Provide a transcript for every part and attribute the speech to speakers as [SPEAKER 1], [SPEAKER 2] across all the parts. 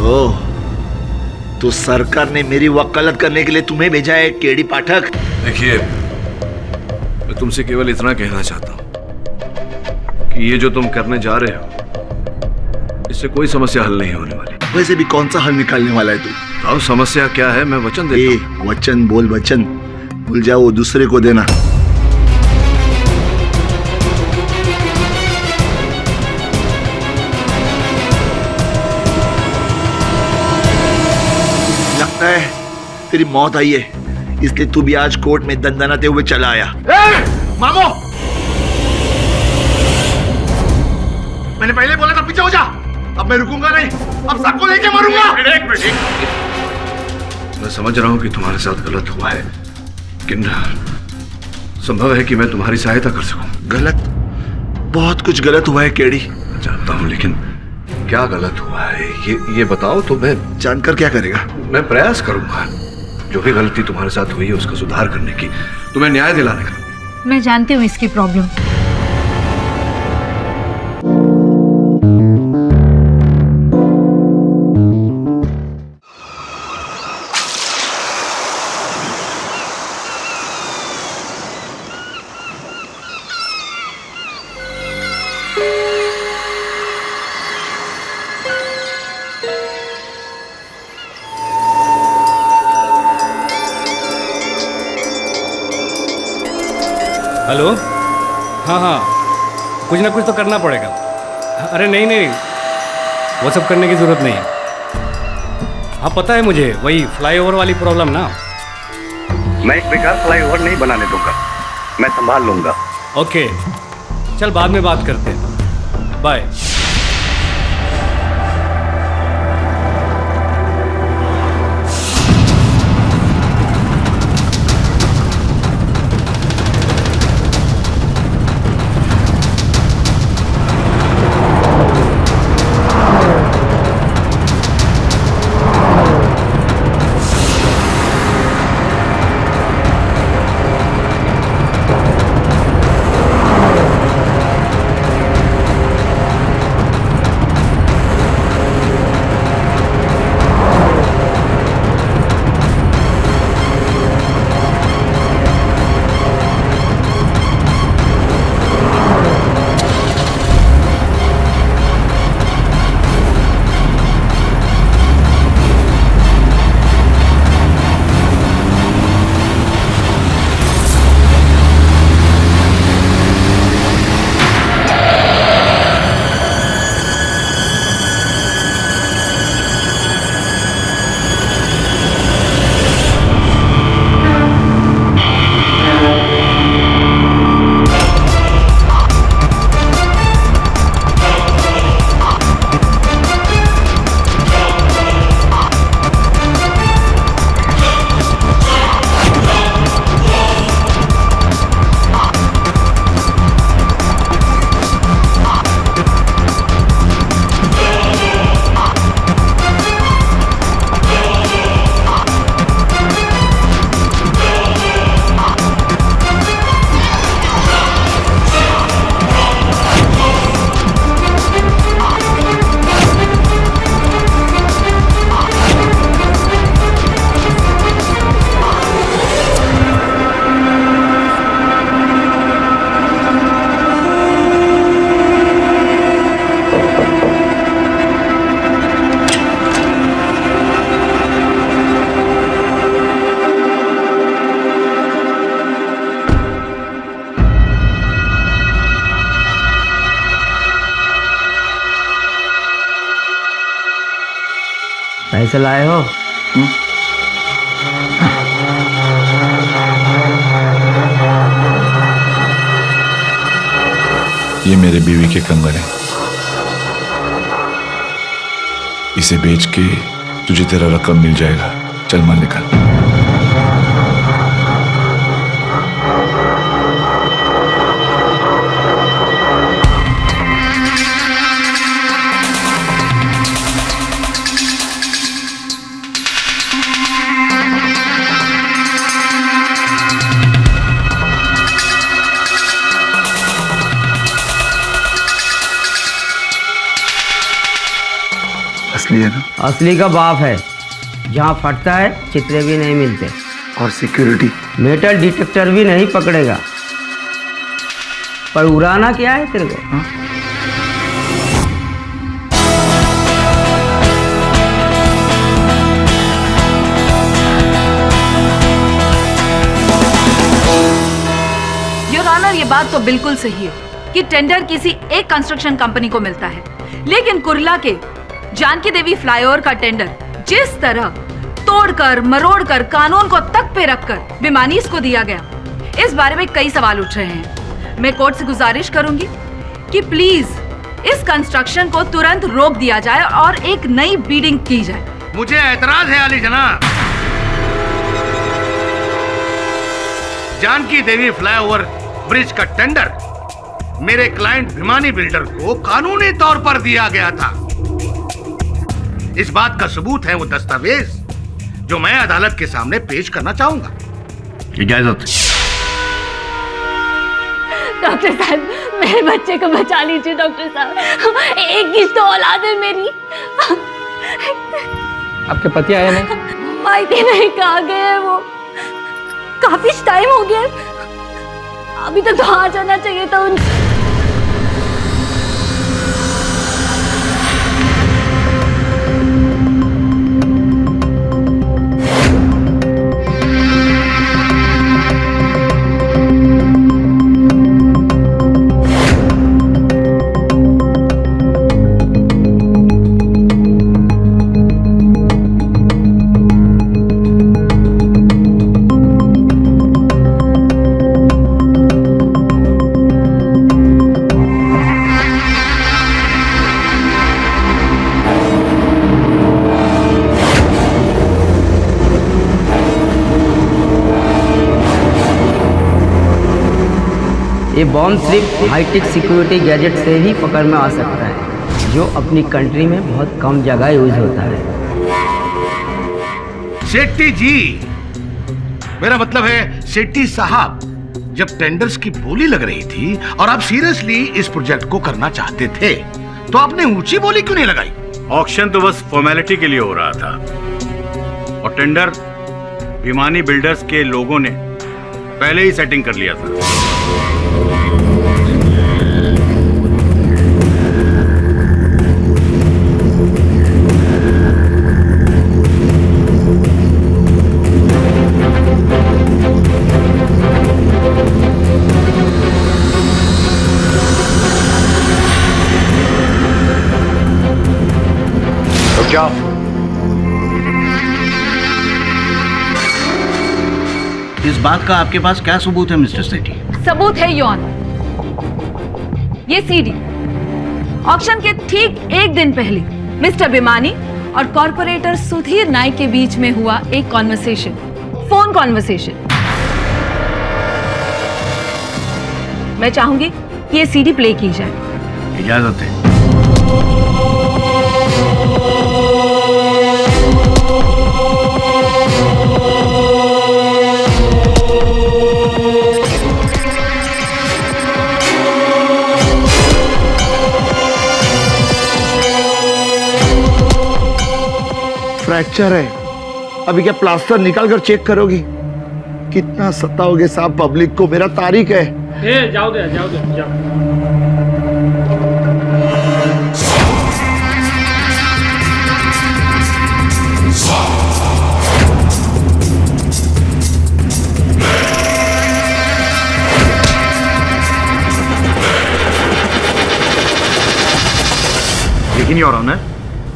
[SPEAKER 1] ओह, तो सरकार ने मेरी वकालत करने के लिए तुम्हें भेजा है केडी पाठक?
[SPEAKER 2] देखिए, मैं तुमसे केवल इतना कहना चाहता हूं कि ये जो तुम करने जा रहे हो, इससे कोई समस्या हल नहीं होने वाली।
[SPEAKER 1] वैसे भी कौन सा हल निकालने वाला है तू?
[SPEAKER 2] अब समस्या क्या है, मैं वचन देता हूं।
[SPEAKER 1] वचन बोल, वचन भूल जाओ, वो दूसरे को देना। लगता है तेरी मौत आई है, इसलिए तू भी आज कोर्ट में दंदनाते हुए चला आया। मामो, मैंने पहले बोला था पीछे हो जा। अब मैं रुकूंगा नहीं, अब सबको लेके मरूंगा।
[SPEAKER 2] एक मिनट, मैं समझ रहा हूं कि तुम्हारे साथ गलत हुआ है, लेकिन संभव है कि मैं तुम्हारी सहायता कर सकूं।
[SPEAKER 1] गलत? बहुत कुछ गलत हुआ है केडी।
[SPEAKER 2] जानता हूं, लेकिन क्या गलत हुआ है ये बताओ तो मैं
[SPEAKER 1] जानकर क्या करेगा?
[SPEAKER 2] मैं प्रयास करूंगा जो भी गलती तुम्हारे साथ हुई है उसका सुधार करने की, तुम्हें न्याय दिलाने का।
[SPEAKER 3] मैं जानती हूँ इसकी प्रॉब्लम।
[SPEAKER 4] हेलो, हाँ, कुछ ना कुछ तो करना पड़ेगा। अरे नहीं, वो सब करने की ज़रूरत नहीं है। हाँ पता है मुझे, वही फ्लाईओवर वाली प्रॉब्लम ना।
[SPEAKER 5] मैं एक बेकार फ्लाईओवर नहीं बनाने दूंगा, मैं संभाल लूंगा।
[SPEAKER 4] ओके, चल बाद में बात करते हैं, बाय।
[SPEAKER 6] पैसे लाए हो?
[SPEAKER 7] ये मेरे बीवी के कंगन है, इसे बेच के तुझे तेरा रकम मिल जाएगा। चल माल निकाल।
[SPEAKER 1] असली है ना?
[SPEAKER 6] असली का बाप है। जहाँ फटता है चित्रे भी नहीं मिलते
[SPEAKER 1] और सिक्योरिटी?
[SPEAKER 6] मेटल डिटेक्टर भी नहीं पकड़ेगा। पर उड़ाना क्या है तेरे को? हाँ?
[SPEAKER 3] योर ऑनर, ये बात तो बिल्कुल सही है कि टेंडर किसी एक कंस्ट्रक्शन कंपनी को मिलता है, लेकिन कुर्ला के जानकी देवी फ्लाईओवर का टेंडर जिस तरह तोड़कर मरोड़कर कानून को तक पे रखकर भिमानीज को दिया गया, इस बारे में कई सवाल उठ रहे हैं। मैं कोर्ट से गुजारिश करूंगी कि प्लीज इस कंस्ट्रक्शन को तुरंत रोक दिया जाए और एक नई बीडिंग की जाए।
[SPEAKER 8] मुझे एतराज है अली जनाब। जानकी देवी फ्लाईओवर ब्रिज का टेंडर मेरे क्लाइंट भिमानी बिल्डर को कानूनी तौर पर दिया गया था। इस बात का सबूत है वो दस्तावेज जो मैं अदालत के सामने पेश करना चाहूंगा।
[SPEAKER 2] इजाजत।
[SPEAKER 9] डॉक्टर साहब, मेरे बच्चे को बचा लीजिए डॉक्टर साहब। एक ही तो औलाद है मेरी।
[SPEAKER 4] आपके पति आए नहीं?
[SPEAKER 9] मायके नहीं, कहा गए हैं वो। काफी टाइम हो गया, अभी तक तो आ जाना चाहिए था उन।
[SPEAKER 6] ये बॉम्ब सिर्फ हाईटेक सिक्योरिटी गैजेट से ही पकड़ में आ सकता है, जो अपनी कंट्री में बहुत कम जगह यूज होता है।
[SPEAKER 8] शेट्टी जी, मेरा मतलब है शेट्टी साहब, जब टेंडर्स की बोली लग रही थी और आप सीरियसली इस प्रोजेक्ट को करना चाहते थे, तो आपने ऊंची बोली क्यों नहीं लगाई?
[SPEAKER 10] ऑक्शन तो बस फॉर्मेलिटी के लिए हो रहा था और टेंडर भिमानी बिल्डर्स के लोगों ने पहले ही सेटिंग कर लिया था।
[SPEAKER 5] जाओ।
[SPEAKER 8] इस बात का आपके पास क्या सबूत है मिस्टर सेठी?
[SPEAKER 3] सबूत है योर ऑनर, ये सीडी ऑक्शन के ठीक एक दिन पहले मिस्टर भिमानी और कॉर्पोरेटर सुधीर नाइक के बीच में हुआ एक कॉन्वर्सेशन, फोन कॉन्वर्सेशन। मैं चाहूंगी कि ये सीडी प्ले की जाए।
[SPEAKER 10] इजाजत है।
[SPEAKER 1] फ्रैक्चर है। अभी क्या प्लास्टर निकाल कर चेक करोगी? कितना सताओगे साहब पब्लिक को? मेरा तारीख है।
[SPEAKER 4] जाओ दे, जाओ दे, जाओ।
[SPEAKER 10] लेकिन योर ऑनर,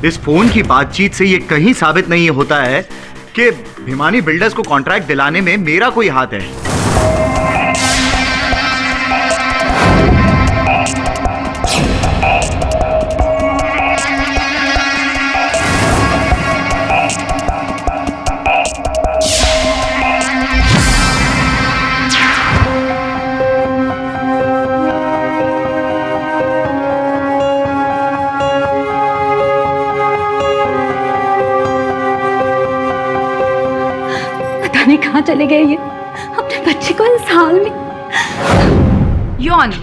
[SPEAKER 10] इस फोन की बातचीत से ये कहीं साबित नहीं होता है कि भिमानी बिल्डर्स को कॉन्ट्रैक्ट दिलाने में मेरा कोई हाथ है।
[SPEAKER 9] कहाँ चले गए ये अपने बच्चे को इस हाल में?
[SPEAKER 3] Your honour,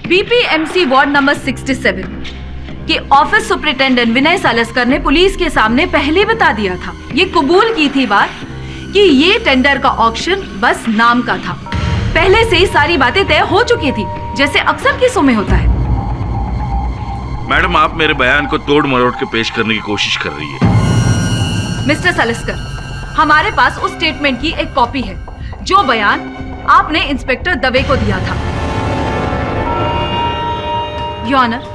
[SPEAKER 3] BPMC ward number 67 कि ऑफिस सुपरिटेंडेंट विनय सालस्कर ने पुलिस के सामने पहले बता दिया था, ये कबूल की थी बात कि ये टेंडर का ऑक्शन बस नाम का था। पहले से ही सारी बातें तय हो चुकी थी, जैसे अक्सर केसों में होता है।
[SPEAKER 2] मैडम, आप मेरे बयान को तोड़ मरोड़ के पेश करने की कोशिश कर रही है।
[SPEAKER 3] मिस्टर सालस्कर, हमारे पास उस स्टेटमेंट की एक कॉपी है जो बयान आपने इंस्पेक्टर दवे को दिया था। योर ऑनर,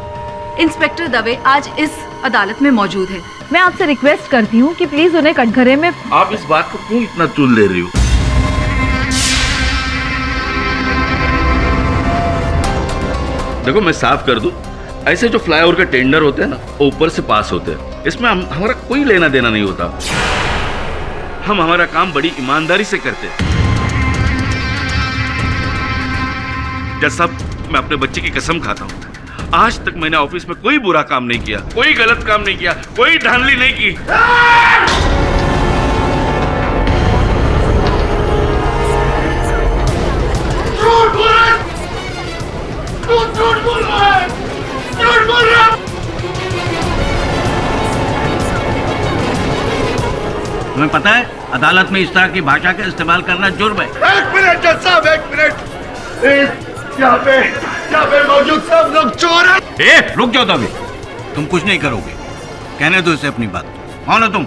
[SPEAKER 3] इंस्पेक्टर दवे आज इस अदालत में मौजूद है।
[SPEAKER 9] मैं आपसे रिक्वेस्ट करती हूँ कि प्लीज उन्हें कटघरे में।
[SPEAKER 2] आप इस बात को क्यों इतना तुल ले रही हो? देखो, मैं साफ कर दूं, ऐसे जो फ्लाईओवर के टेंडर होते हैं ना, वो ऊपर से पास होते हैं। इसमें हमारा कोई लेना देना नहीं होता। हम हमारा काम बड़ी ईमानदारी से करते हैं। जज साहब, मैं अपने बच्चे की कसम खाता हूं, आज तक मैंने ऑफिस में कोई बुरा काम नहीं किया, कोई गलत काम नहीं किया, कोई धांधली नहीं की।
[SPEAKER 10] तुम्हें पता है अदालत में इस तरह की भाषा का इस्तेमाल करना जुर्म है।
[SPEAKER 1] एक मिनट जज साहब, एक मिनट। यहाँ पे मौजूद सब लोग चोर हैं।
[SPEAKER 10] रुक जाओ तभी, तुम कुछ नहीं करोगे। कहने दो इसे अपनी बात। कौन हो तुम?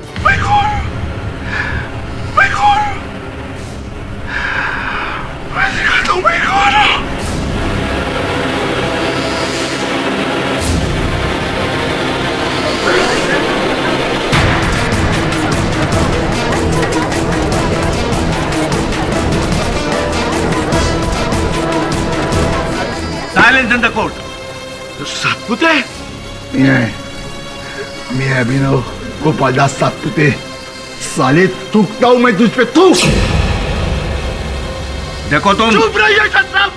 [SPEAKER 10] Silence in the court.
[SPEAKER 1] Satpute? मैं अभिनव गोपालदास सातपुते। साले थूकता हूं मैं तुझ पे, थूक।
[SPEAKER 10] देखो तुम।
[SPEAKER 1] चुप रहिए जज साहब।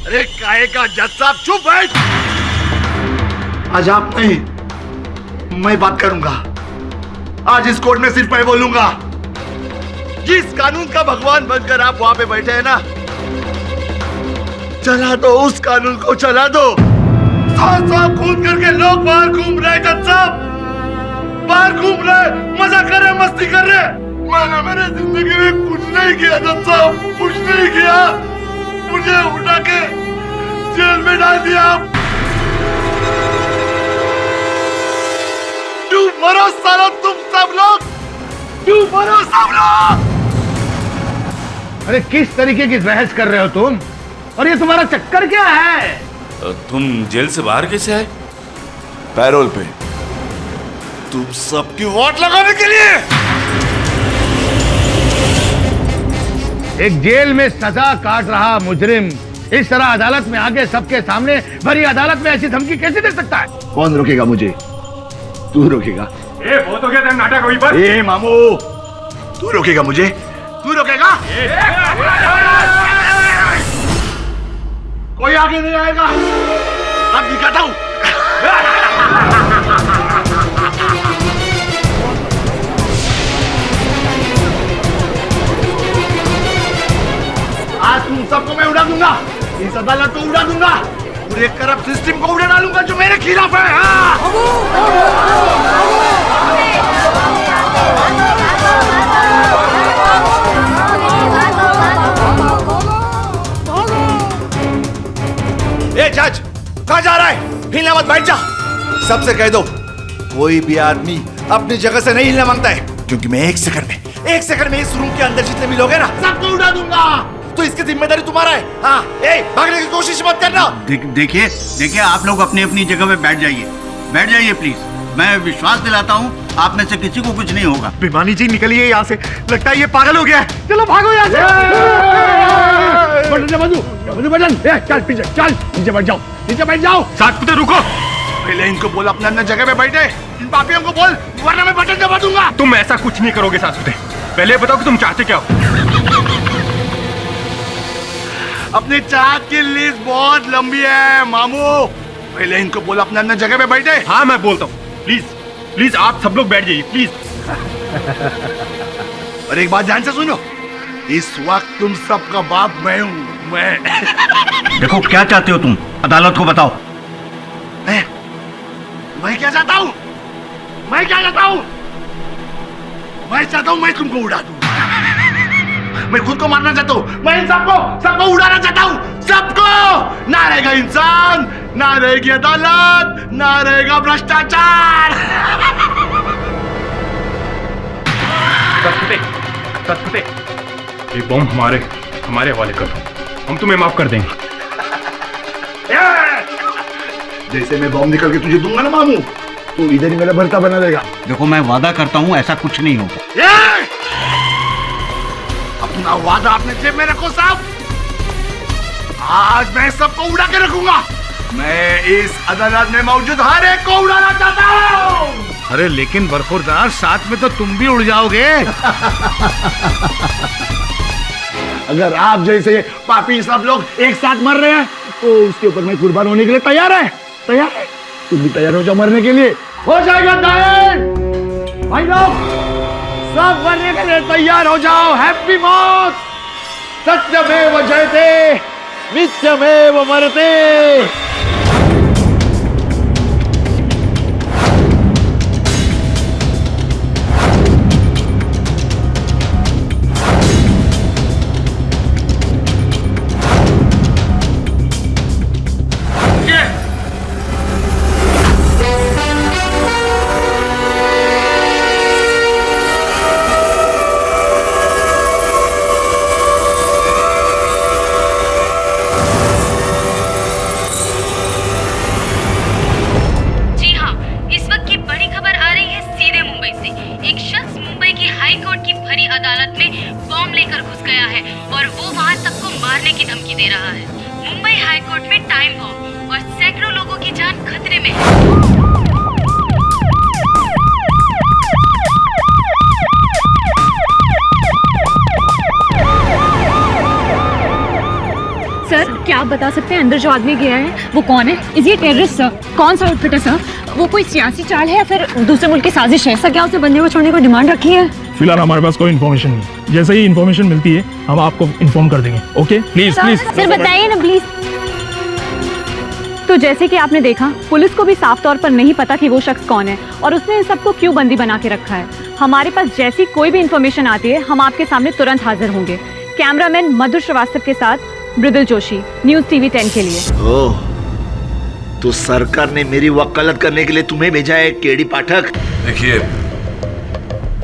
[SPEAKER 1] अरे काहे का जज साहब, चुप बैठ। आज आप नहीं, मैं बात करूंगा। आज इस कोर्ट में सिर्फ मैं बोलूंगा। जिस कानून का भगवान बनकर आप वहां पे बैठे हैं ना, चला दो उस कानून को, चला दो। 100 खून करके लोग बाहर घूम रहे जज साहब, बाहर घूम रहे, मजा कर रहे, मस्ती कर रहे। मैंने मेरे जिंदगी में कुछ नहीं किया जज साहब, कुछ नहीं किया। मुझे उठा के जेल में डाल दिया। तुम मरो सालो, तुम सब लोग, तुम मरो सब लोग।
[SPEAKER 8] अरे किस तरीके की बहस कर रहे हो तुम? और ये तुम्हारा चक्कर क्या है?
[SPEAKER 2] तुम जेल से बाहर कैसे आए?
[SPEAKER 7] पैरोल पे।
[SPEAKER 1] तुम सबकी वोट लगाने के लिए।
[SPEAKER 8] एक जेल में सजा काट रहा मुजरिम इस तरह अदालत में आगे सबके सामने भरी अदालत में ऐसी धमकी कैसे दे सकता है?
[SPEAKER 1] कौन रोकेगा मुझे? तू रोकेगा।
[SPEAKER 8] बहुत हो गया नाटक वहीं पर।
[SPEAKER 1] ए मामू, तू रोकेगा मुझे? तू रोकेगा? कोई आगे नहीं आएगा। अब दिखाता हूं। आज तुम सबको मैं उड़ा दूंगा, इस अदालत को उड़ा दूंगा, पूरे करप्ट सिस्टम को उड़ा डालूंगा जो मेरे खिलाफ है। ए जज, कहाँ जा रहा है? हिलना मत, बैठ जा। सबसे कह दो, कोई भी आदमी अपनी जगह से नहीं हिलना मांगता है, क्योंकि मैं एक सेकंड में इस रूम के अंदर जितने भी लोग हैं ना, सबको उड़ा दूंगा। तो इसकी जिम्मेदारी तुम्हारा है। हाँ, भागने की कोशिश मत करना।
[SPEAKER 10] देखिए आप लोग अपनी अपनी जगह पे बैठ जाइए प्लीज। मैं विश्वास दिलाता हूँ आप में से किसी को कुछ नहीं होगा।
[SPEAKER 1] भिमानी जी निकलिए यहाँ से, लगता है ये पागल हो गया है। चलो भागो यहाँ से। चल पीछे, चल नीचे बैठ जाओ। सातपुते रुको, पहले इनको बोल अपने अपने जगह पे बैठे। इन पापियों को बोल, वरना मैं बटन दबा दूंगा।
[SPEAKER 8] तुम ऐसा कुछ नहीं करोगे सातपुते। पहले बताओ कि तुम चाहते क्या हो?
[SPEAKER 1] अपनी चाहत की लिस्ट बहुत लंबी है मामू। पहले इनको बोल अपने अपने जगह पे बैठे।
[SPEAKER 8] हाँ मैं बोलता हूँ, प्लीज आप सब लोग बैठ जाइए प्लीज।
[SPEAKER 1] और एक बात ध्यान से सुनो, इस वक्त तुम सबका बाप मैं हूँ, मैं।
[SPEAKER 10] देखो क्या चाहते हो तुम, अदालत को बताओ।
[SPEAKER 1] मैं क्या चाहता हूं? मैं क्या चाहता हूं? मैं चाहता हूं मैं तुमको उड़ा दूं। मैं खुद को मारना चाहता हूं। मैं इन सबको उड़ाना चाहता हूं। सबको। ना रहेगा इंसान, ना रहेगी अदालत, ना रहेगा भ्रष्टाचार।
[SPEAKER 11] ये बॉम्ब हमारे हवाले कर दो, हम तुम्हें माफ कर देंगे।
[SPEAKER 1] जैसे मैं बॉम्ब निकल के तुझे दूंगा ना मामू, तू इधर ही मेरा भरता बना देगा।
[SPEAKER 8] देखो मैं वादा करता हूं ऐसा कुछ नहीं होगा।
[SPEAKER 1] अपना वादा अपने जेब में रखो साहब। आज मैं सबको उड़ा के रखूंगा। मैं इस अदालत में मौजूद हर एक को उड़ाना चाहता हूं।
[SPEAKER 8] अरे लेकिन बरखुरदार, साथ में तो तुम भी उड़ जाओगे।
[SPEAKER 1] अगर आप जैसे पापी सब लोग एक साथ मर रहे हैं तो उसके ऊपर मैं कुर्बान होने के लिए तैयार है। तैयार है? तुम भी तैयार हो जाओ मरने के लिए। हो जाएगा दाएं भाई लोग, सब मरने के लिए तैयार हो जाओ। हैप्पी मौत। सत्यमेव जयते नित्यमेव मरते।
[SPEAKER 12] अदालत में बॉम्ब लेकर घुस गया है और वो वहाँ सबको मारने की धमकी दे रहा है। मुंबई हाई कोर्ट में टाइम बॉम्ब और सैकड़ों लोगों की जान खतरे में है।
[SPEAKER 9] सर क्या आप बता सकते हैं अंदर जो आदमी गया है वो कौन है? इज ये टेररिस्ट सर? कौन सा आउटफिट है सर? वो कोई सियासी चाल है या फिर दूसरे मुल्क की साजिश है? सर क्या उसने बंदे को छोड़ने को डिमांड रखी है?
[SPEAKER 11] फिलहाल हमारे पास कोई इन्फॉर्मेशन नहीं। जैसे ही इन्फॉर्मेशन मिलती है हम आपको इन्फॉर्म कर देंगे। ओके प्लीज प्लीज
[SPEAKER 9] सर बताइए ना प्लीज। तो जैसे कि आपने देखा, पुलिस को भी साफ तौर पर नहीं पता कि वो शख्स कौन है और उसने इन सबको क्यों बंदी बना के रखा है। हमारे पास जैसी कोई भी इन्फॉर्मेशन आती है हम आपके सामने तुरंत हाजिर होंगे। कैमरामैन मधुर श्रीवास्तव के साथ मृदुल जोशी, न्यूज टीवी 10 के लिए।
[SPEAKER 1] ओह, तो सरकार ने मेरी वकालत करने के लिए तुम्हें भेजा है केडी पाठक?
[SPEAKER 7] देखिए,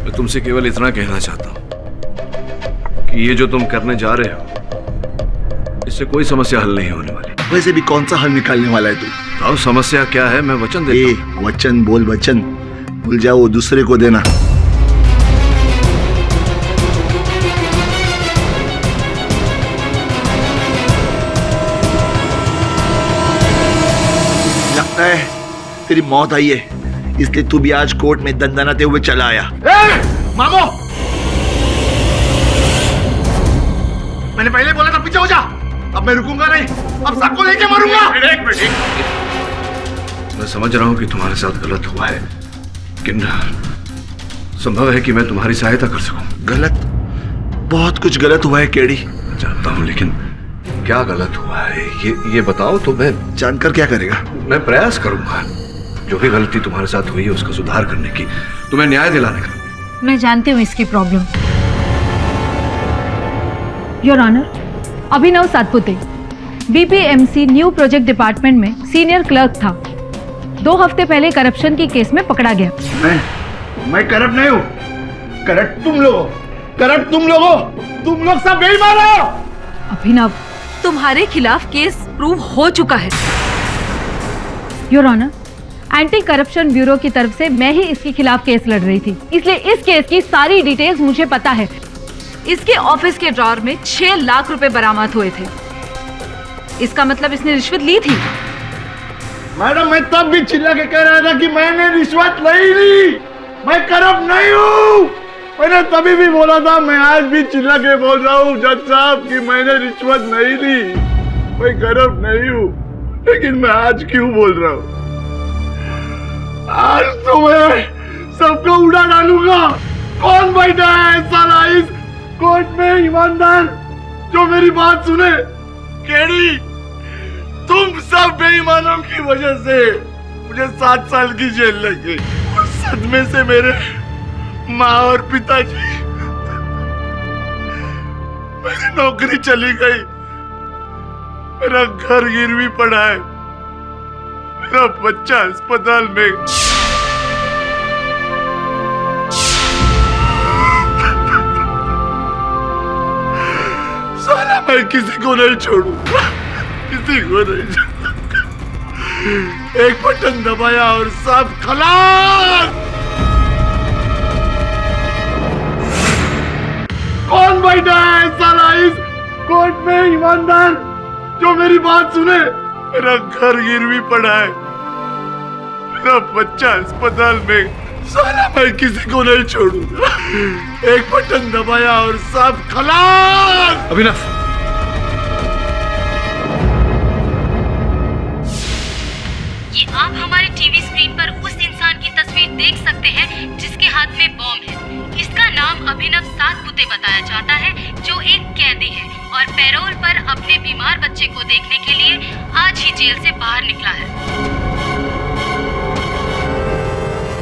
[SPEAKER 7] मैं तुमसे केवल इतना कहना चाहता हूं कि ये जो तुम करने जा रहे हो इससे कोई समस्या हल नहीं होने वाली।
[SPEAKER 1] वैसे भी कौन सा हल निकालने वाला है तू?
[SPEAKER 7] अब समस्या क्या है मैं वचन देता हूं।
[SPEAKER 1] वचन बोल, वचन भूल जाओ, दूसरे को देना। लगता है तेरी मौत आई है, इसलिए तू भी आज कोर्ट में दंदनाते हुए चला आया। मामो, मैंने पहले बोला था पीछे हो जा। अब मैं रुकूंगा नहीं, अब सबको लेके मरूंगा।
[SPEAKER 7] एक मिनट। मैं समझ रहा हूं कि तुम्हारे साथ गलत हुआ है, लेकिन संभव है कि मैं तुम्हारी सहायता कर सकूं।
[SPEAKER 1] गलत? बहुत कुछ गलत हुआ है केडी।
[SPEAKER 7] जानता हूं, लेकिन क्या गलत हुआ है ये बताओ तो मैं
[SPEAKER 1] जानकर क्या करेगा?
[SPEAKER 7] मैं प्रयास करूंगा जो भी गलती तुम्हारे साथ हुई है उसका सुधार करने की, तुम्हें न्याय दिलाने का।
[SPEAKER 9] मैं जानती हूँ इसकी problem. Your honour, Abhinav Satpute BPMC new project department में सीनियर क्लर्क था। 2 हफ्ते पहले करप्शन की केस में पकड़ा गया।
[SPEAKER 1] मैं करप्ट नहीं हूँ। करप्ट तुम लोग हो। करप्ट तुम लोग हो। तुम लोग सब बेईमान हो।
[SPEAKER 3] अभिनव, तुम्हारे खिलाफ केस प्रूव हो चुका है।
[SPEAKER 9] Your honour, anti corruption bureau की तरफ से मैं ही इसके खिलाफ केस लड़ रही थी, इसलिए इस केस की सारी डिटेल्स मुझे पता है।
[SPEAKER 3] इसके ऑफिस के ड्रॉर में 6 लाख रुपए बरामद हुए थे। इसका मतलब इसने रिश्वत ली थी।
[SPEAKER 1] मैडम, मैं तब भी चिल्ला के कह रहा था कि मैंने रिश्वत नहीं ली, मैं करप्ट नहीं हूँ। मैंने तभी भी बोला था, मैं आज भी चिल्ला के बोल रहा हूँ जज साहब कि मैंने रिश्वत नहीं ली, मैं करप्ट नहीं हूँ। लेकिन मैं आज क्यों बोल रहा हूँ? आज तो मैं सबको उड़ा डालूंगा। कौन बैठा है साला इस कोर्ट में ईमानदार जो मेरी बात सुने? केडी, तुम सब बेईमानों की वजह से मुझे 7 साल की जेल लगी। उस सदमे से मेरे माँ और पिताजी, मेरी नौकरी चली गई, मेरा घर गिरवी पड़ा है, मेरा बच्चा अस्पताल में। साला मैं किसी को नहीं छोड़ूंगा, किसी को नहीं छोड़ूंगा। एक बटन दबाया और सब खलास। कौन बैठा है साला इस कोर्ट में ईमानदार जो मेरी बात सुने? मेरा घर गिरवी पड़ा है, मेरा बच्चा अस्पताल में। साला मैं किसी को नहीं छोड़ूंगा। एक बटन दबाया और सब खलास।
[SPEAKER 7] अभिनव,
[SPEAKER 12] ये आप हमारे टीवी स्क्रीन पर उस इंसान की तस्वीर देख सकते हैं जिसके हाथ में बॉम्ब है। इसका नाम अभिनव सातपुते बताया जाता है, जो एक कैदी है और पैरोल पर अपने बीमार बच्चे को देखने के लिए आज ही जेल से बाहर निकला है।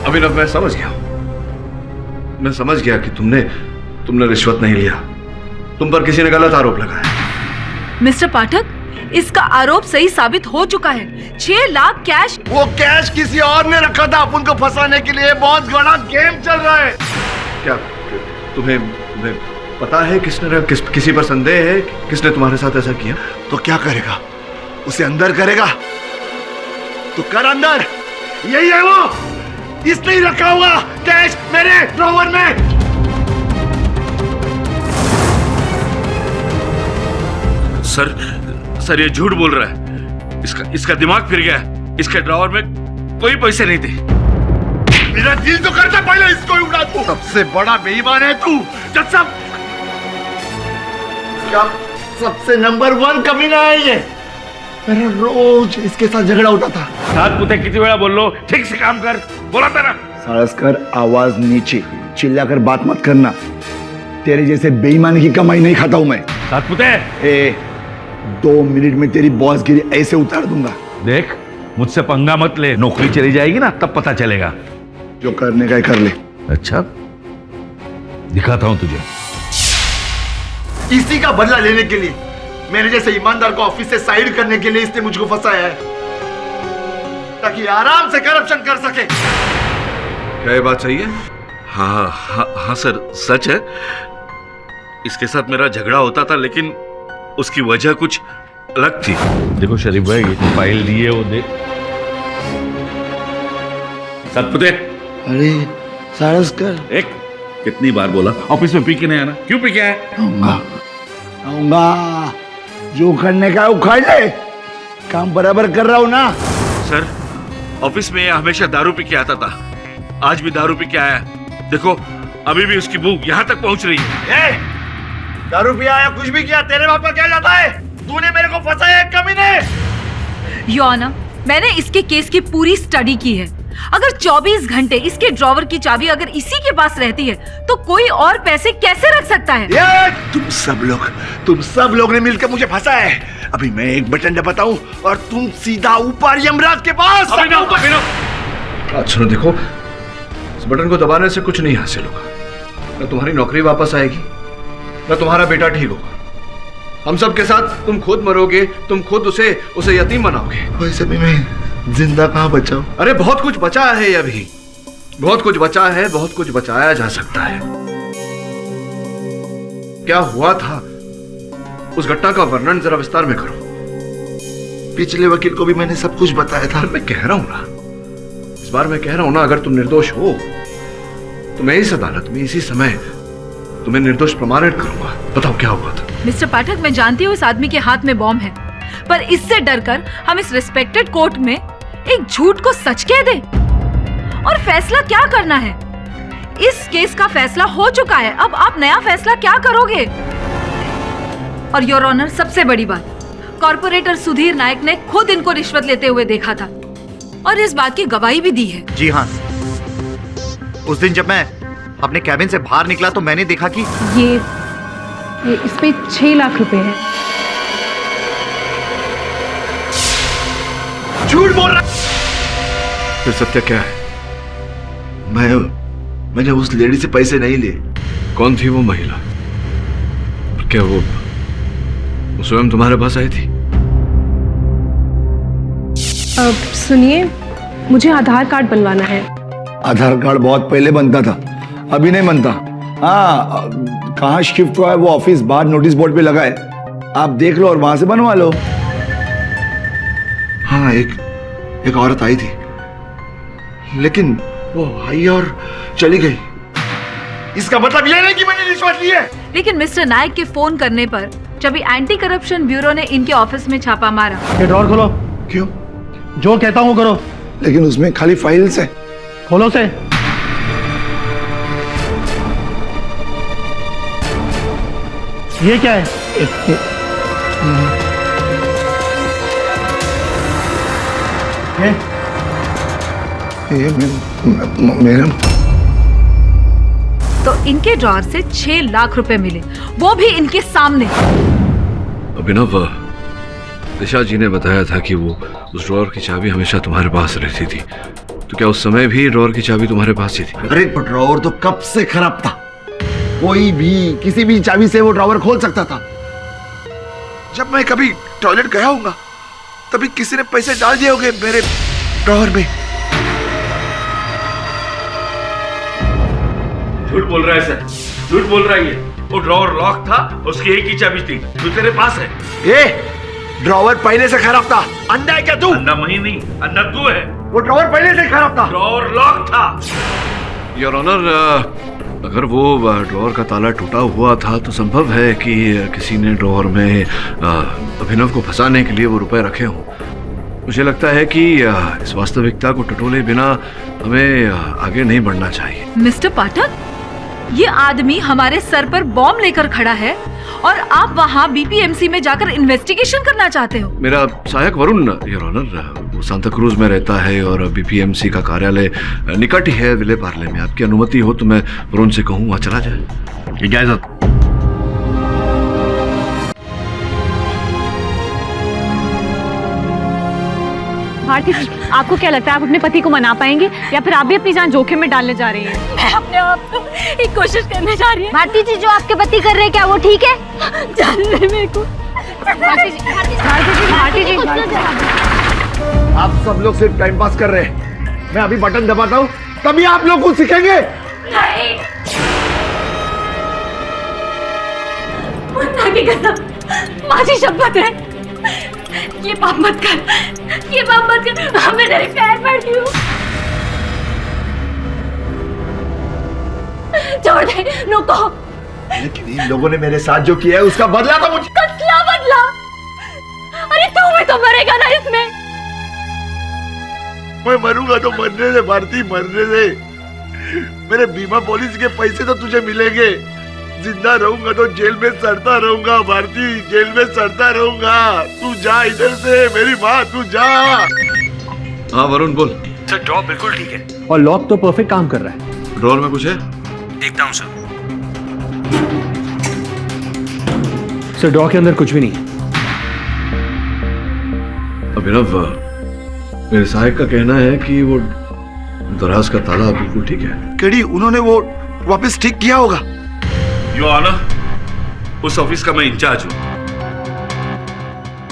[SPEAKER 7] अभिनव, मैं समझ गया कि तुमने रिश्वत नहीं लिया। तुम पर किसी ने गलत आरोप लगाया।
[SPEAKER 3] मिस्टर पाठक, इसका आरोप सही साबित हो चुका है। 6 लाख कैश।
[SPEAKER 1] वो कैश किसी और ने रखा था अपन को फंसाने के लिए। बहुत बड़ा गेम चल रहा है।
[SPEAKER 7] क्या तुम्हें पता है किसी पर संदेह है? किसने तुम्हारे साथ ऐसा किया?
[SPEAKER 1] तो क्या करेगा? उसे अंदर करेगा तो कर अंदर। यही है वो, इसने ही रखा हुआ कैश मेरे ड्रॉवर में।
[SPEAKER 2] सर ये झूठ बोल रहा है। इसका दिमाग फिर गया है। इसके ड्रॉवर में कोई पैसे नहीं थे।
[SPEAKER 1] मेरा दिल तो करता पहले इसको ही उड़ा दूं। सबसे बड़ा बेईमान है तू। जब सबसे नंबर 1 कमीना है ये। मेरा रोज इसके साथ झगड़ा होता था।
[SPEAKER 2] सातपुते कितनी बड़ा बोल लो, ठीक से काम कर। बोला तेरा
[SPEAKER 1] सारस्कर, आवाज नीचे, चिल्लाकर बात मत करना। तेरे जैसे बेईमान की कमाई नहीं खाता हूं मैं।
[SPEAKER 2] सातपुते,
[SPEAKER 1] 2 मिनट में तेरी बॉसगिरी ऐसे उतार दूंगा।
[SPEAKER 2] देख, मुझसे पंगा मत ले। नौकरी चली जाएगी ना, तब पता चलेगा।
[SPEAKER 1] जो करने का है कर ले।
[SPEAKER 2] अच्छा, दिखाता हूं तुझे।
[SPEAKER 1] इसी का बदला लेने के लिए, मेरे जैसे ईमानदार को ऑफिस से साइड करने के लिए इसने मुझको फंसाया है, ताकि आराम से करप्शन कर सके।
[SPEAKER 7] क्या ये बात सही है?
[SPEAKER 2] हाँ सर, सच है। इसके साथ मेरा झगड़ा होता था, लेकिन उसकी वजह कुछ अलग थी। देखो शरीफ भाई, ये फाइल दी है, वो दे। सातपुते,
[SPEAKER 1] अरे सारस्कर,
[SPEAKER 2] एक कितनी बार बोला ऑफिस में पी के नहीं आना? क्यों पी के आया?
[SPEAKER 1] आऊंगा। जो करने का उखाड़ ले। काम बराबर कर रहा हूं ना।
[SPEAKER 2] सर, ऑफिस में हमेशा दारू पी के आता था। आज भी दारू पी के आया। देखो, अभी भी उसकी भूख यहाँ तक पहुँच रही है।
[SPEAKER 1] दारू पिया या कुछ भी किया, तेरे बाप का क्या जाता है? तूने मेरे को फंसाया कमीने।
[SPEAKER 3] योर ऑनर, मैंने इसके केस की पूरी स्टडी की है। अगर 24 घंटे इसके ड्रॉवर की चाबी अगर इसी के पास रहती है, तो कोई और पैसे कैसे रख सकता है?
[SPEAKER 1] तुम सब लोग ने मिलकर मुझे फंसाया है। अभी मैं एक बटन दबाता हूँ और तुम सीधा ऊपर यमराज के पास।
[SPEAKER 7] सुनो, देखो, इस बटन को दबाने से कुछ नहीं हासिल होगा। न तुम्हारी नौकरी वापस आएगी, न तुम्हारा बेटा ठीक होगा। हम सब के साथ तुम खुद मरोगे, तुम खुद उसे यतीम बनाओगे।
[SPEAKER 1] वैसे भी मैं जिंदा कहाँ बचाऊं?
[SPEAKER 7] अरे बहुत कुछ बचा है, अभी बहुत कुछ बचा है, बहुत कुछ बचाया जा सकता है। क्या हुआ था, उस घटना का वर्णन जरा विस्तार में करो।
[SPEAKER 1] पिछले वकील को भी मैंने सब कुछ बताया था।
[SPEAKER 7] मैं कह रहा हूं ना, इस बार मैं कह रहा हूं ना, अगर तुम निर्दोष हो तो मैं इस अदालत में इसी समय तुम्हें निर्दोष प्रमाणित करूंगा। बताओ क्या हुआ था?
[SPEAKER 3] मिस्टर पाठक, मैं जानती हूँ इस आदमी के हाथ में बॉम्ब है, पर इससे डरकर हम इस रिस्पेक्टेड कोर्ट में एक झूठ को सच कह दें। और फैसला क्या करना है? इस केस का फैसला हो चुका है, अब आप नया फैसला क्या करोगे? और योर ऑनर, सबसे बड़ी बात, कॉर्पोरेटर सुधीर नायक ने खुद इनको रिश्वत लेते हुए देखा था और इस बात की गवाही भी दी है।
[SPEAKER 13] जी हाँ, उस दिन जब मैं अपने कैबिन से बाहर निकला तो मैंने देखा कि
[SPEAKER 9] ये इस पे 6 लाख रुपए है।
[SPEAKER 1] झूठ बोल रहा।
[SPEAKER 7] फिर सत्य क्या है?
[SPEAKER 1] मैंने उस लेडी से पैसे नहीं लिए।
[SPEAKER 7] कौन थी वो महिला? क्या वो स्वयं तुम्हारे पास आई थी?
[SPEAKER 14] सुनिए, मुझे आधार कार्ड बनवाना है।
[SPEAKER 1] आधार कार्ड बहुत पहले बनता था, अभी नहीं बनता। हाँ, कहाँ शिफ्ट हुआ है वो ऑफिस बाहर नोटिस बोर्ड पे लगा है, आप देख लो और वहां से बनवा लो। हाँ, एक औरत आई थी, लेकिन वो आई और चली गई। इसका मतलब ये नहीं कि मैंने रिश्वत ली है।
[SPEAKER 3] लेकिन मिस्टर नायक के फोन करने पर जब एंटी करप्शन ब्यूरो ने इनके ऑफिस में छापा मारा।
[SPEAKER 15] ये ड्रॉर खोलो।
[SPEAKER 1] क्यों?
[SPEAKER 15] जो कहता हूँ करो।
[SPEAKER 1] लेकिन उसमें खाली फाइल्स है।
[SPEAKER 15] खोलो से। ये क्या है?
[SPEAKER 1] ये मेरा।
[SPEAKER 3] तो इनके ड्रॉर से 6 लाख रुपए मिले, वो भी इनके सामने।
[SPEAKER 7] अभिनव, दिशा जी ने बताया था कि वो उस ड्रॉर की चाबी हमेशा तुम्हारे पास रहती थी, तो क्या उस समय भी ड्रॉर की चाबी तुम्हारे पास ही थी?
[SPEAKER 1] अरे ड्रॉवर तो कब से खराब था, कोई भी किसी भी चाबी से वो ड्रॉवर खोल सकता था। जब मैं कभी टॉयलेट गया होगा तभी किसी ने पैसे डाल दिए होंगे मेरे ड्रॉवर में।
[SPEAKER 2] झूठ बोल रहा है सर, झूठ बोल रहा है ये। वो ड्रॉवर लॉक था, उसकी एक ही चाबी थी जो तेरे पास है।
[SPEAKER 1] ये ड्रॉवर पहले से खराब था। अंधा है क्या तू?
[SPEAKER 2] अंधा मैं नहीं, अंधा तू है।
[SPEAKER 1] वो ड्रॉवर पहले से खराब था।
[SPEAKER 2] ड्रॉवर लॉक था।
[SPEAKER 7] योर ऑनर, अगर वो ड्रॉवर का ताला टूटा हुआ था तो संभव है कि किसी ने ड्रॉवर में अभिनव को फंसाने के लिए वो रुपए रखे हों। मुझे लगता है कि इस वास्तविकता को टटोले बिना हमें आगे नहीं बढ़ना चाहिए।
[SPEAKER 3] मिस्टर पाठक, ये आदमी हमारे सर पर बॉम्ब लेकर खड़ा है और आप वहाँ बीपीएमसी में जाकर इन्वेस्टिगेशन करना चाहते हो।
[SPEAKER 7] मेरा सहायक वरुण, योर ऑनर, वो सांता क्रूज में रहता है और बीपीएमसी का कार्यालय निकट ही है विले पार्ले में। आपकी अनुमति हो तो मैं वरुण से कहूँ वहाँ चला जाए।
[SPEAKER 10] इजाजत।
[SPEAKER 9] भारती जी, आपको क्या लगता है आप अपने पति को मना पाएंगे या फिर आप भी अपनी जान जोखिम में डालने जा रही हैं?
[SPEAKER 12] मैं अपने आप को एक कोशिश करने जा रही हूँ। भारती जी, जो आपके पति कर रहे हैं क्या वो ठीक है? जानने मेरे को। भारती जी,
[SPEAKER 1] आप सब लोग सिर्फ टाइम पास कर रहे हैं। मैं अभी बटन दबाता हूँ तभी आप लोग कुछ सीखेंगे।
[SPEAKER 12] नहीं। मुन्ना की कसम, माझी शपथ है, ये पाप मत कर, ये पाप मत कर। मैं तेरे पैर पड़ती हूँ। छोड़ दे, रुको।
[SPEAKER 1] लेकिन इन लोगों ने मेरे साथ जो किया है उसका बदला तो मुझे।
[SPEAKER 12] कसला बदला? अरे तू भी तो मरेगा ना इसमें।
[SPEAKER 1] मैं मरूंगा तो मरने से भारती, मरने से। मेरे बीमा पॉलिसी के पैसे तो तुझे मिलेंगे। जिंदा रहूंगा तो जेल में सड़ता रहूंगा भारती, जेल में सड़ता रहूंगा। तू जा इधर से, मेरी माँ, तू जा।
[SPEAKER 7] हाँ वरुण बोल।
[SPEAKER 4] सर, ड्रॉर बिल्कुल ठीक है और लॉक तो परफेक्ट काम कर रहा है।
[SPEAKER 7] ड्रॉर में कुछ है?
[SPEAKER 4] देखता हूँ सर। सर, ड्रॉर के अंदर कुछ भी नहीं है।
[SPEAKER 7] अभिनव, मेरे सहायक का कहना है कि वो दराज का ताला बिल्कुल ठीक है।
[SPEAKER 1] केडी, उन्होंने वो वापस ठीक किया होगा।
[SPEAKER 2] योर ऑनर, उस ऑफिस का मैं इंचार्ज हूं।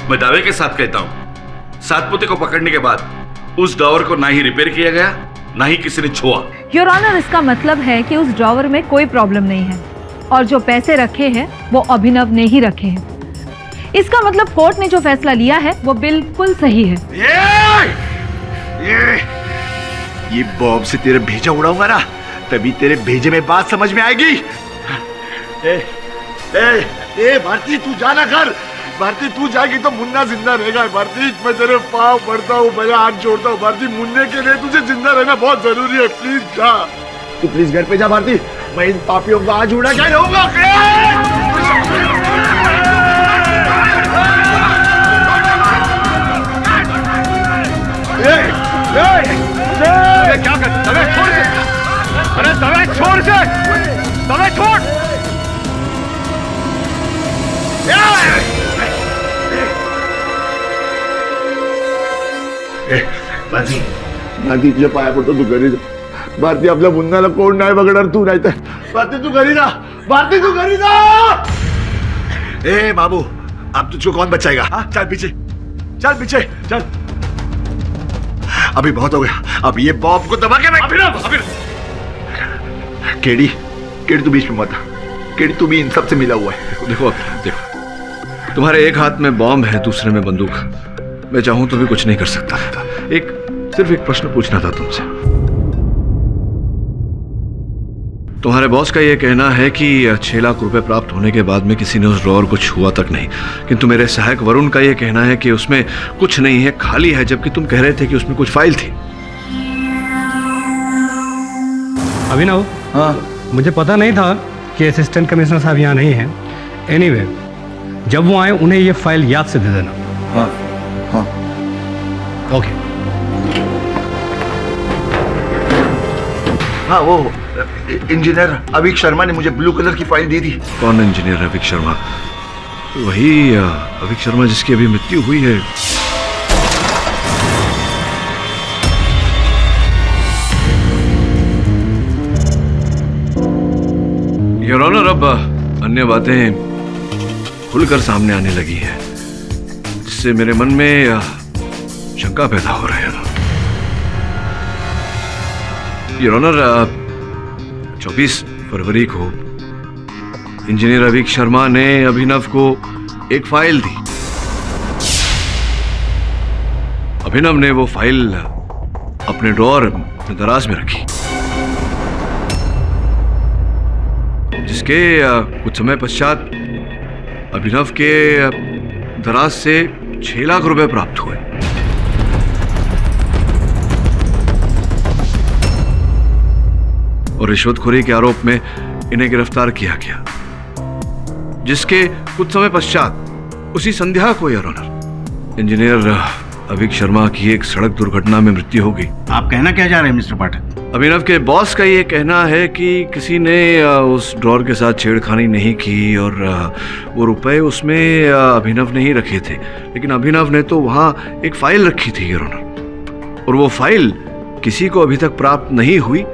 [SPEAKER 2] मैं दावे के साथ कहता हूं, सातपुते को पकड़ने के बाद उस ड्रॉवर को ना ही रिपेयर किया गया, ना ही किसी ने छुआ।
[SPEAKER 3] योर ऑनर, इसका मतलब है कि उस ड्रॉवर में कोई प्रॉब्लम नहीं है और जो पैसे रखे हैं वो अभिनव ने ही रखे हैं। इसका मतलब कोर्ट ने जो फैसला लिया है वो बिल्कुल सही है।
[SPEAKER 1] ये बॉम्ब से तेरे भेजा उड़ाऊंगा ना, तभी तेरे भेजे में बात समझ में आएगी। ए भारती, तू जाना कर। भारती, तू जाएगी तो मुन्ना जिंदा रहेगा। भारती, मैं तेरे पाँव पड़ता हूँ, मेरा हाथ जोड़ता हूँ। भारती, मुन्ने के लिए तुझे जिंदा रहना बहुत जरूरी है। प्लीज जा, तू प्लीज घर पे जा। भारती, मैं इन पापियों को आज उड़ा क्या रहूंगा।
[SPEAKER 10] क्या कर? दबे छोड़ से। अरे दबे छोड़ से, दबे छोड़।
[SPEAKER 1] बाजी, तुझ्या पाया पडतो, तू घरी जा. भारती, आपल्या मुन्नाला कोण नाही बघणार, तू नाही तर. भारती तू घरी जा, भारती तू घरी जा. ए बाबू, अब तुझको कौन बचाएगा? हाँ, चल पीछे, चल पीछे, चल. अभी बहुत हो गया, अब ये बॉम्ब को दबा के मैं. अभिनव, केडी, केडी तू बीच में मत आ. केडी तू भी इन सब से मिला हुआ है.
[SPEAKER 7] देखो तुम्हारे एक हाथ में बॉम्ब है, दूसरे में बंदूक. मैं चाहूं तो भी कुछ नहीं कर सकता. सिर्फ एक प्रश्न पूछना था तुमसे. तुम्हारे बॉस का यह कहना है कि 6 लाख रुपए प्राप्त होने के बाद में किसी ने उस ड्रॉअर को छुआ तक नहीं, किंतु मेरे सहायक वरुण का यह कहना है कि उसमें कुछ नहीं है, खाली है, जबकि तुम कह रहे थे कि उसमें कुछ फाइल थी.
[SPEAKER 4] अभिनव, हाँ, मुझे पता नहीं था कि असिस्टेंट कमिश्नर साहब यहाँ नहीं हैं. एनीवे, जब वो आए उन्हें ये फाइल याद से दे देना.
[SPEAKER 1] हाँ हाँ,
[SPEAKER 4] ओके.
[SPEAKER 1] हाँ, वो इंजीनियर अभिक शर्मा ने मुझे ब्लू कलर की फाइल दी थी.
[SPEAKER 7] कौन इंजीनियर अभिक शर्मा? वही अभिक शर्मा जिसकी अभी मृत्यु हुई है. योर ऑनर, अब अन्य बातें खुलकर सामने आने लगी हैं, जिससे मेरे मन में शंका पैदा हो रही है. योर ऑनर, 24 फरवरी को इंजीनियर अभिक शर्मा ने अभिनव को एक फाइल दी. अभिनव ने वो फाइल अपने ड्रॉअर में दराज में रखी, जिसके कुछ समय पश्चात अभिनव के दराज से 6 लाख रुपए प्राप्त हुए. और रिश्वतखोरी के आरोप में इन्हें गिरफ्तार किया गया, जिसके कुछ समय पश्चात उसी संध्या को your honour engineer Abhik Sharma की एक सड़क दुर्घटना में मृत्यु हो गई.
[SPEAKER 8] आप कहना क्या चाह रहे हैं मिस्टर पाठक?
[SPEAKER 7] अभिनव के बॉस का ये कहना है कि किसी ने उस ड्रॉअर के साथ छेड़खानी नहीं की और वो रुपए उसमें अभिनव ने ही रखे थे, लेकिन अभिनव ने तो वहाँ एक फाइल रखी थी योर ऑनर, और वो फाइल किसी को अभी तक प्राप्त नहीं हुई,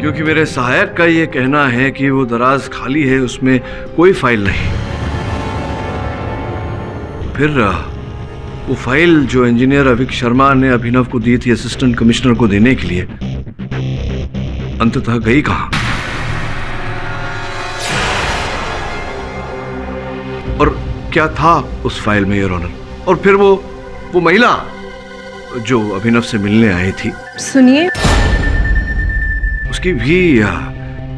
[SPEAKER 7] क्योंकि मेरे सहायक का ये कहना है कि वो दराज खाली है, उसमें कोई फाइल नहीं. फिर वो फाइल जो इंजीनियर अभिक शर्मा ने अभिनव को दी थी असिस्टेंट कमिश्नर को देने के लिए, अंततः गई कहां? और क्या था उस फाइल में योर ऑनर? और फिर वो महिला जो अभिनव से मिलने आई थी,
[SPEAKER 14] सुनिए,
[SPEAKER 7] उसकी भी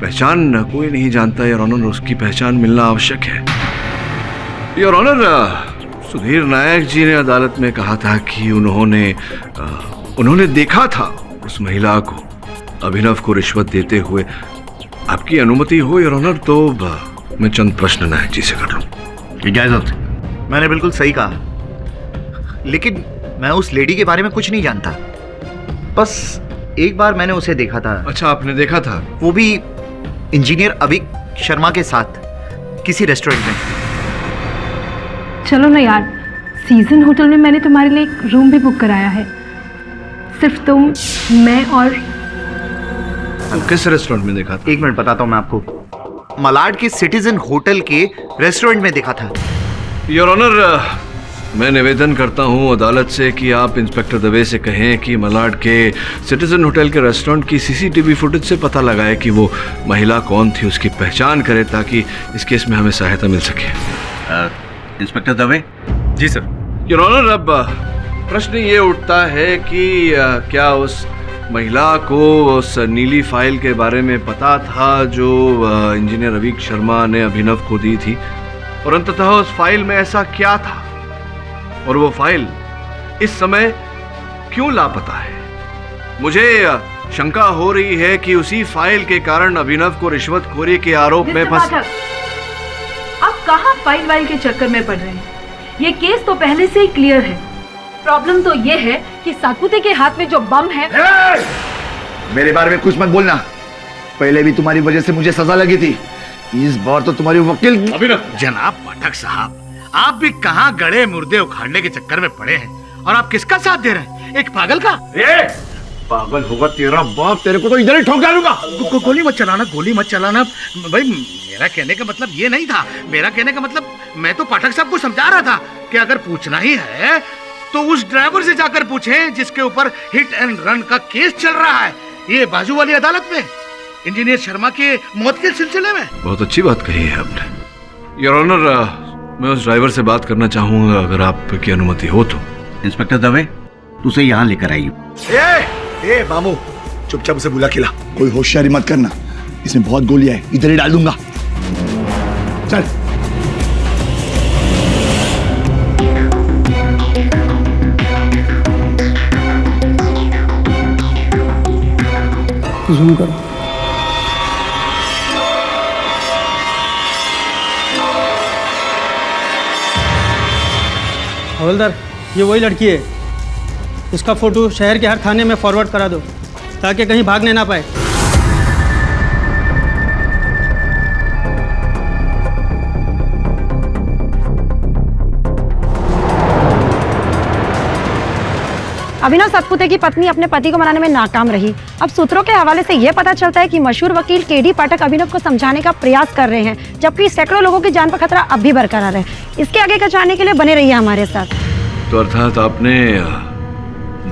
[SPEAKER 7] पहचान कोई नहीं जानता योर ऑनर. उसकी पहचान मिलना आवश्यक है योर ऑनर. सुधीर नायक जी ने अदालत में कहा था कि उन्होंने देखा था उस महिला को अभिनव को रिश्वत देते हुए. आपकी अनुमति हो योर ऑनर तो मैं चंद प्रश्न नायक जी से कर लूं.
[SPEAKER 13] इजाजत. मैंने बिल्कुल सही कहा, लेकिन मैं उस लेडी के बारे में कुछ नहीं जानता. बस एक बार मैंने उसे देखा था.
[SPEAKER 7] अच्छा, आपने देखा था?
[SPEAKER 13] वो भी इंजीनियर अभिक शर्मा के साथ किसी रेस्टोरेंट में.
[SPEAKER 14] चलो ना यार, सीजन होटल में मैंने तुम्हारे लिए एक रूम भी बुक कराया है. सिर्फ तुम, मैं और.
[SPEAKER 7] किस रेस्टोरेंट में देखा था?
[SPEAKER 13] 1 मिनट बताता हूँ मैं आपको. मलाड के सिटीजन होटल के रेस्टोरेंट में देखा था.
[SPEAKER 7] योर ऑनर, मैं निवेदन करता हूँ अदालत से कि आप इंस्पेक्टर दवे से कहें कि मलाड के सिटीजन होटल के रेस्टोरेंट की सीसीटीवी फुटेज से पता लगाए कि वो महिला कौन थी, उसकी पहचान करे, ताकि इस केस में हमें सहायता मिल सके.
[SPEAKER 8] इंस्पेक्टर दवे?
[SPEAKER 4] जी सर.
[SPEAKER 7] योर ऑनर, अब प्रश्न ये उठता है कि क्या उस महिला को उस नीली फाइल के बारे में पता था जो इंजीनियर अभिक शर्मा ने अभिनव को दी थी, और अंततः उस फाइल में ऐसा क्या था, और वो फाइल इस समय क्यों लापता है? मुझे शंका हो रही है कि उसी फाइल के कारण अभिनव को रिश्वतखोरी के आरोप में फंस.
[SPEAKER 3] आप कहाँ फाइल वाइल के चक्कर में पड़ रहे हैं? ये केस तो पहले से ही क्लियर है. प्रॉब्लम तो ये है कि सातपुते के हाथ में जो बम है.
[SPEAKER 1] मेरे बारे में कुछ मत बोलना. पहले भी तुम्हारी वजह से मुझे सजा लगी थी, इस बार तो तुम्हारी वकील.
[SPEAKER 8] जनाब पाठक साहब, आप भी कहाँ गड़े मुर्दे उखाड़ने के चक्कर में पड़े हैं, और आप किसका साथ दे रहे हैं? एक पागल का?
[SPEAKER 1] पागल होगा तेरा बाप, तेरे को तो इधर ही ठोक डालूंगा।
[SPEAKER 8] गोली मत चलाना, गोली मत चलाना भाई। मेरा कहने का मतलब ये नहीं था। मेरा कहने का मतलब मैं तो पाठक साहब को समझा रहा था कि अगर पूछना ही है तो उस ड्राइवर से जाकर पूछें जिसके ऊपर हिट एंड रन का केस चल रहा है, ये बाजू वाली अदालत में, इंजीनियर शर्मा के मौत के सिलसिले में।
[SPEAKER 7] बहुत अच्छी बात कही है आपने। योर ऑनर, मैं उस ड्राइवर से बात करना चाहूंगा, अगर आपकी अनुमति हो तो।
[SPEAKER 13] इंस्पेक्टर दवे, तू उसे यहाँ लेकर आइए।
[SPEAKER 1] ए मामू, चुपचाप उसे बुला खिला। कोई होशियारी मत करना, इसमें बहुत गोलियां है, इधर ही डाल दूंगा। चल।
[SPEAKER 15] जूम करो।
[SPEAKER 16] हवलदार, ये वही लड़की है। इसका फोटो शहर के हर थाने में फॉरवर्ड करा दो ताकि कहीं भागने ना पाए।
[SPEAKER 17] अभिनव सतपुते की पत्नी अपने पति को मनाने में नाकाम रही। अब सूत्रों के हवाले से यह पता चलता है कि मशहूर वकील केडी पाठक अभिनव को समझाने का प्रयास कर रहे हैं, जबकि सैकड़ों लोगों की जान पर खतरा अब भी बरकरार है। इसके आगे का जानने के लिए बने रहिए हमारे साथ।
[SPEAKER 7] तो अर्थात आपने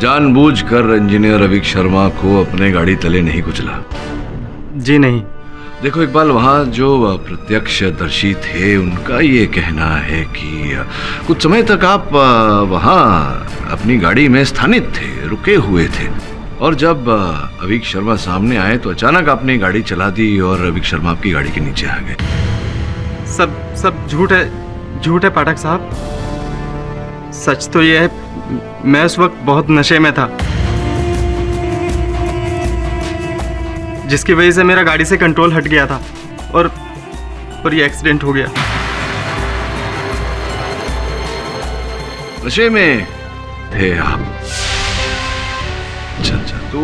[SPEAKER 7] जानबूझकर इंजीनियर अविक शर्मा को अपने गाड़ी तले नहीं कुचला?
[SPEAKER 16] जी नहीं।
[SPEAKER 7] देखो इकबाल, वहाँ जो प्रत्यक्षदर्शी थे उनका ये कहना है कि कुछ समय तक आप वहाँ अपनी गाड़ी में स्थानित थे, रुके हुए थे, और जब अविक शर्मा सामने आए तो अचानक आपने गाड़ी चला दी और अविक शर्मा आपकी गाड़ी के नीचे आ गए।
[SPEAKER 16] सब झूठ है, झूठ है पाठक साहब। सच तो ये है, मैं उस वक्त बहुत नशे में था, जिसकी वजह से मेरा गाड़ी से कंट्रोल हट गया था और ये एक्सीडेंट हो गया।
[SPEAKER 7] नशे में थे आप? अच्छा, तो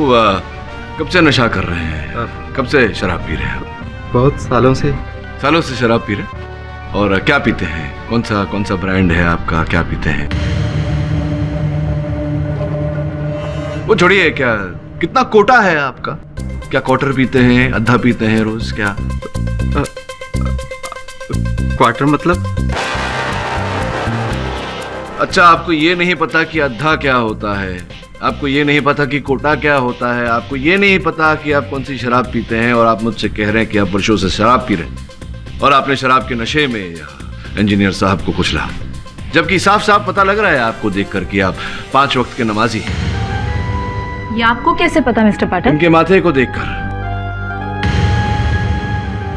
[SPEAKER 7] कब से नशा कर रहे हैं? कब से शराब पी रहे हैं?
[SPEAKER 16] बहुत सालों से।
[SPEAKER 7] सालों से शराब पी रहे? और क्या पीते हैं? कौन सा ब्रांड है आपका? क्या पीते हैं? वो छोड़िए, क्या कितना कोटा है आपका? क्या क्वार्टर पीते हैं, आधा पीते हैं रोज? क्या
[SPEAKER 16] क्वार्टर मतलब?
[SPEAKER 7] अच्छा, आपको ये नहीं पता कि आधा क्या होता है? आपको ये नहीं पता कि कोटा क्या होता है? आपको ये नहीं पता कि आप कौन सी शराब पीते हैं? और आप मुझसे कह रहे हैं कि आप वर्षों से शराब पी रहे हैं और आपने शराब के नशे में इंजीनियर साहब को कुचला, जबकि साफ साफ पता लग रहा है आपको देखकर कि आप 5 वक्त के नमाजी हैं।
[SPEAKER 17] ये आपको कैसे पता मिस्टर पाठक?
[SPEAKER 7] इनके माथे को देखकर,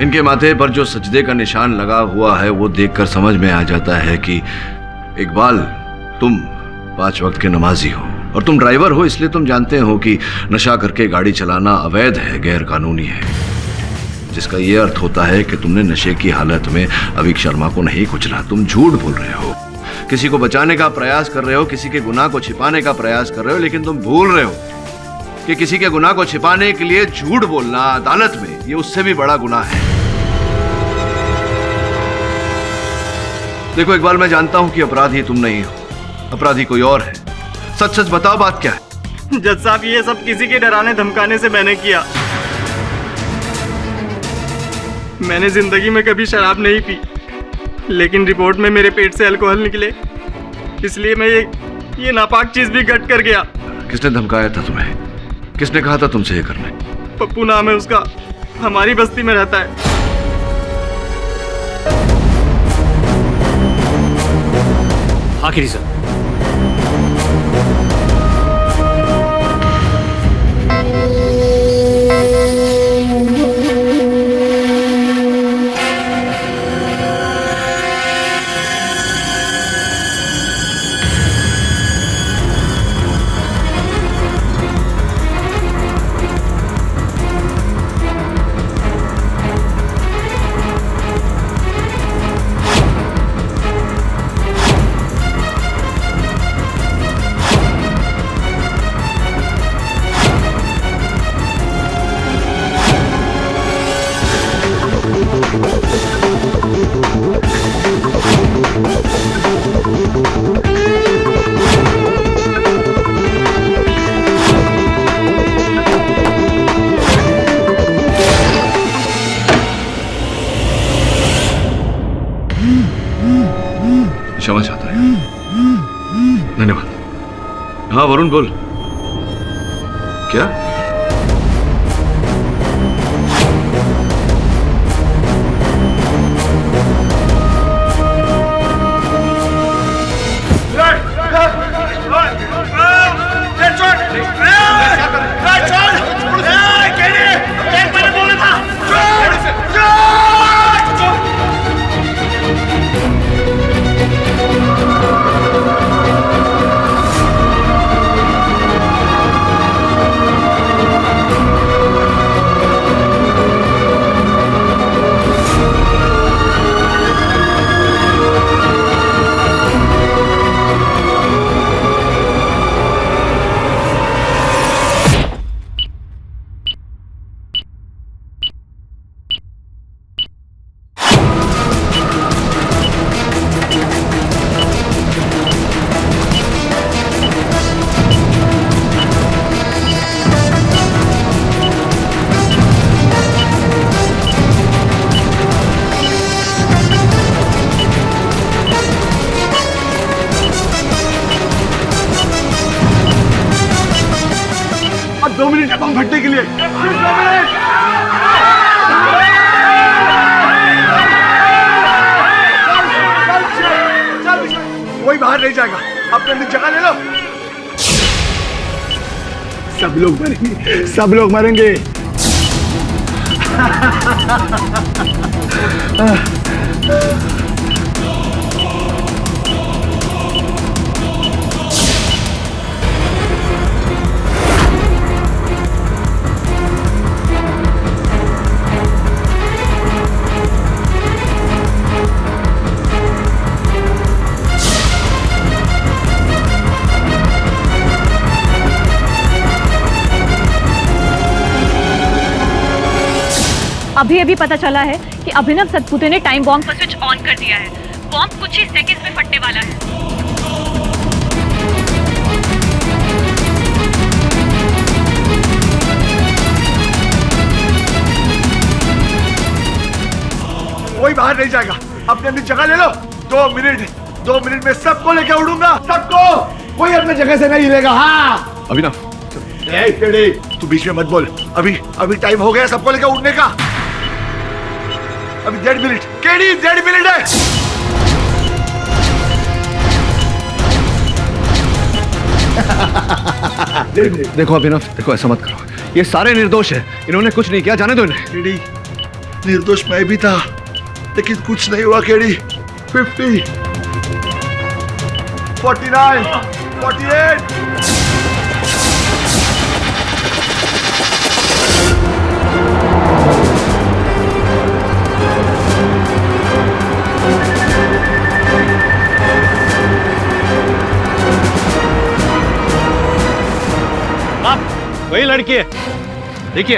[SPEAKER 7] इनके माथे पर जो सजदे का निशान लगा हुआ है वो देखकर समझ में आ जाता है कि इकबाल, तुम 5 वक्त के नमाजी हो और तुम ड्राइवर हो, इसलिए तुम जानते हो कि नशा करके गाड़ी चलाना अवैध है, गैर कानूनी है, जिसका ये अर्थ होता है कि तुमने नशे की हालत में अविक शर्मा को नहीं कुचला। तुम झूठ बोल रहे हो, किसी को बचाने का प्रयास कर रहे हो, किसी के गुनाह को छिपाने का प्रयास कर रहे हो, लेकिन तुम भूल रहे हो कि किसी के गुनाह को छिपाने के लिए झूठ बोलना अदालत में, ये उससे भी बड़ा गुनाह है। देखो इकबाल, मैं जानता हूं कि अपराधी तुम नहीं हो, अपराधी कोई और है। सच सच बताओ, बात क्या है?
[SPEAKER 16] जज साहब, ये सब किसी के डराने धमकाने से मैंने किया। मैंने जिंदगी में कभी शराब नहीं पी, लेकिन रिपोर्ट में मेरे पेट से अल्कोहल निकले, इसलिए मैं ये नापाक चीज भी गट कर गया।
[SPEAKER 7] किसने धमकाया था तुम्हें? किसने कहा था तुमसे ये करने?
[SPEAKER 16] पप्पू नाम है उसका, हमारी बस्ती में रहता है।
[SPEAKER 4] आखिरी सर,
[SPEAKER 7] क्षमा चाहता है। धन्यवाद। हाँ वरुण बोल। क्या? अब 2 मिनट है बम फटने के लिए। कोई बाहर नहीं जाएगा, अपने अपनी जगह ले लो। सब लोग मरेंगे, सब लोग मरेंगे।
[SPEAKER 9] अभी अभी पता चला है कि अभिनव सतपुते ने टाइम बॉम्ब का स्विच ऑन कर दिया है। बॉम्ब कुछ ही सेकंड्स में फटने वाला है।
[SPEAKER 1] कोई बाहर नहीं जाएगा, अपनी अपनी जगह ले लो। 2 मिनट में सबको लेके उड़ूंगा, सबको। कोई अपनी जगह से नहीं हिलेगा। हाँ
[SPEAKER 7] अभिनव,
[SPEAKER 1] तू बीच में मत बोल। अभी टाइम हो गया सबको लेकर उड़ने का। अभी 1.5 मिनट। केडी 1.5 मिनट है।
[SPEAKER 7] देखो अभिनव, देखो ऐसा मत करो। ये सारे निर्दोष है, इन्होंने कुछ नहीं किया, जाने दो इन्हें।
[SPEAKER 1] केडी, निर्दोष मैं भी था, लेकिन कुछ नहीं हुआ। केडी 50, 49, 48।
[SPEAKER 4] वही लड़की है, देखिए।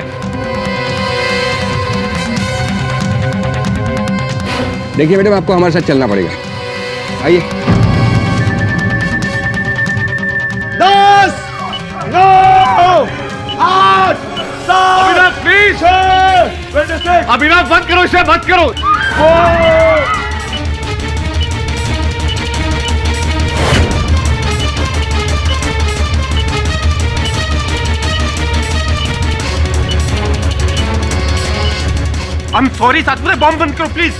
[SPEAKER 18] देखिए मैडम, आपको हमारे साथ चलना पड़ेगा। आइए।
[SPEAKER 1] 10, 9, 8, 7।
[SPEAKER 7] अभिनव प्लीज, अभिनव बंद करो इसे, बंद करो।
[SPEAKER 16] I'm sorry सातपुते, बॉम्ब बंद करो प्लीज।